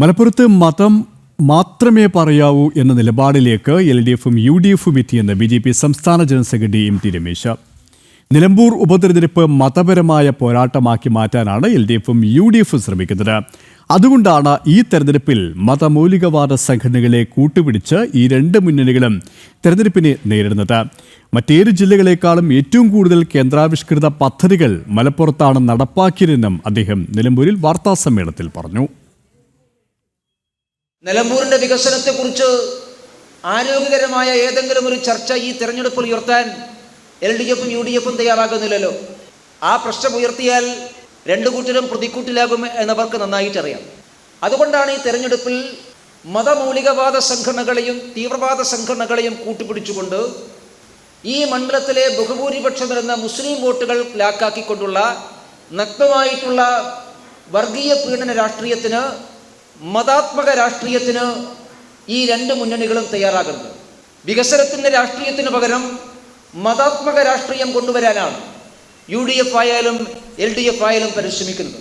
മലപ്പുറത്ത് മതം മാത്രമേ പറയാവൂ എന്ന നിലപാടിലേക്ക് LDF-ഉം UDF-ഉം എത്തിയെന്ന് BJP സംസ്ഥാന general secretary MT Ramesh. Nilambur ഉപതെരഞ്ഞെടുപ്പ് മതപരമായ പോരാട്ടമാക്കി മാറ്റാനാണ് LDF-ഉം UDF-ഉം ശ്രമിക്കുന്നത്. അതുകൊണ്ടാണ് ഈ തെരഞ്ഞെടുപ്പിൽ മതമൗലികവാദ സംഘടനകളെ കൂട്ടുപിടിച്ച് ഈ രണ്ട് മുന്നണികളും തെരഞ്ഞെടുപ്പിനെ നേരിടുന്നത്. മറ്റേത് ജില്ലകളെക്കാളും ഏറ്റവും കൂടുതൽ കേന്ദ്രാവിഷ്കൃത പദ്ധതികൾ മലപ്പുറത്താണ് നടപ്പാക്കിയതെന്നും അദ്ദേഹം നിലമ്പൂരിൽ വാർത്താസമ്മേളനത്തിൽ പറഞ്ഞു. നിലമ്പൂരിൻ്റെ വികസനത്തെക്കുറിച്ച് ആരോഗ്യകരമായ ഏതെങ്കിലും ഒരു ചർച്ച ഈ തെരഞ്ഞെടുപ്പിൽ ഉയർത്താൻ LDF-ഉം UDF-ഉം തയ്യാറാകുന്നില്ലല്ലോ. ആ പ്രശ്നം ഉയർത്തിയാൽ രണ്ടു കൂട്ടരും പ്രതിക്കൂട്ടിലാകും എന്നവർക്ക് നന്നായിട്ടറിയാം. അതുകൊണ്ടാണ് ഈ തെരഞ്ഞെടുപ്പിൽ മതമൗലികവാദ സംഘടനകളെയും തീവ്രവാദ സംഘടനകളെയും കൂട്ടുപിടിച്ചുകൊണ്ട് ഈ മണ്ഡലത്തിലെ ബഹുഭൂരിപക്ഷം വരുന്ന മുസ്ലിം വോട്ടുകൾ ലാക്കാക്കിക്കൊണ്ടുള്ള നഗ്നമായിട്ടുള്ള വർഗീയ പീഡന രാഷ്ട്രീയത്തിന്, മതാത്മക രാഷ്ട്രീയത്തിന് ഈ രണ്ട് മുന്നണികളും തയ്യാറാകുന്നത്. വികസനത്തിൻ്റെ രാഷ്ട്രീയത്തിന് പകരം മതാത്മക രാഷ്ട്രീയം കൊണ്ടുവരാനാണ് UDF ആയാലും LDF ആയാലും പരിശ്രമിക്കുന്നത്.